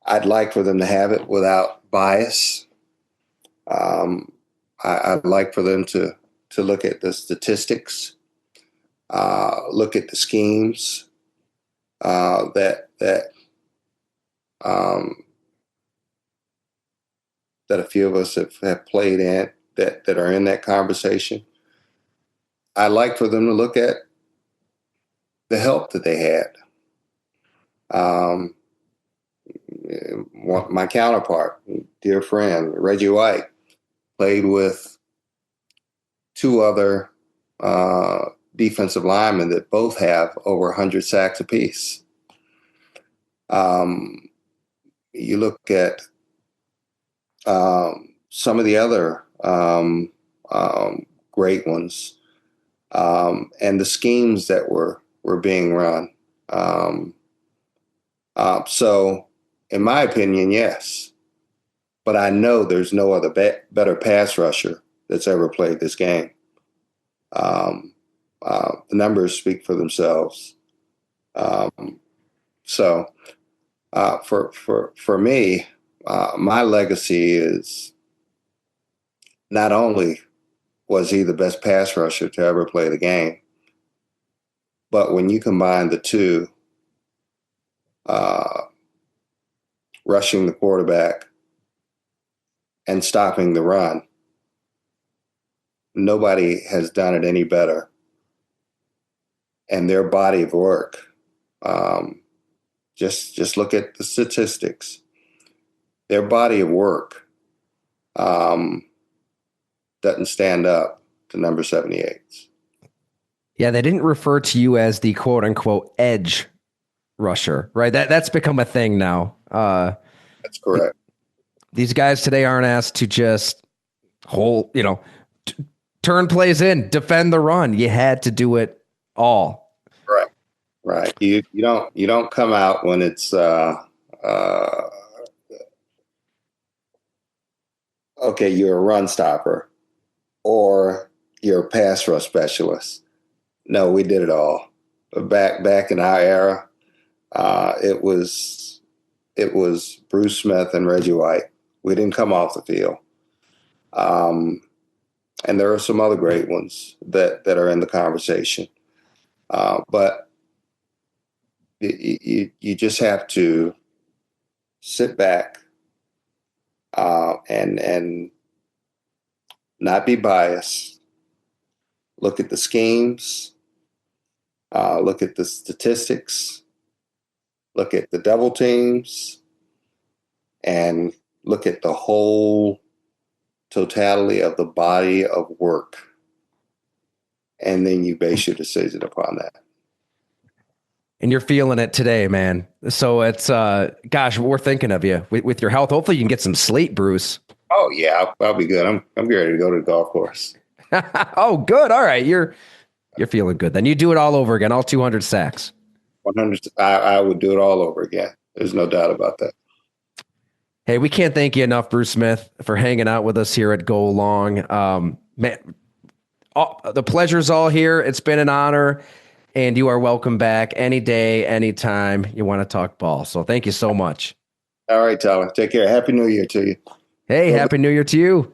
Speaker 2: I'd like for them to have it without bias. I'd like for them to look at the statistics, look at the schemes that a few of us have played in that are in that conversation. I like for them to look at the help that they had. My counterpart, dear friend, Reggie White, played with two other defensive linemen that both have over 100 sacks apiece. You look at some of the other great ones, and the schemes that were being run. So, in my opinion, yes. But I know there's no other better pass rusher that's ever played this game. The numbers speak for themselves. So, for me, my legacy is not only was he the best pass rusher to ever play the game, but when you combine the two, rushing the quarterback and stopping the run, nobody has done it any better. And their body of work, just look at the statistics. Their body of work doesn't stand up to number 78.
Speaker 1: Yeah, they didn't refer to you as the quote unquote edge rusher, right? That's become a thing now.
Speaker 2: That's correct.
Speaker 1: These guys today aren't asked to just turn plays in, defend the run. You had to do it all.
Speaker 2: Right. You don't come out when it's okay, you're a run stopper or you're a pass rush specialist. No, we did it all. Back in our era, it was Bruce Smith and Reggie White. We didn't come off the field. And there are some other great ones that are in the conversation. But you just have to sit back and not be biased. Look at the schemes. Look at the statistics. Look at the double teams. And look at the whole totality of the body of work. And then you base your decision upon that.
Speaker 1: And you're feeling it today, man. So it's, gosh, we're thinking of you with your health. Hopefully you can get some sleep, Bruce.
Speaker 2: Oh yeah, I'll be good. I'm ready to go to the golf course.
Speaker 1: Oh, good. All right. You're feeling good. Then you do it all over again. All 200 sacks.
Speaker 2: 100. I would do it all over again. There's no doubt about that.
Speaker 1: Hey, we can't thank you enough, Bruce Smith, for hanging out with us here at Go Long. Man, the pleasure's all here. It's been an honor, and you are welcome back any day, anytime you want to talk ball. So thank you so much.
Speaker 2: All right, Tyler. Take care. Happy New Year to you.
Speaker 1: Hey, Happy New Year to you.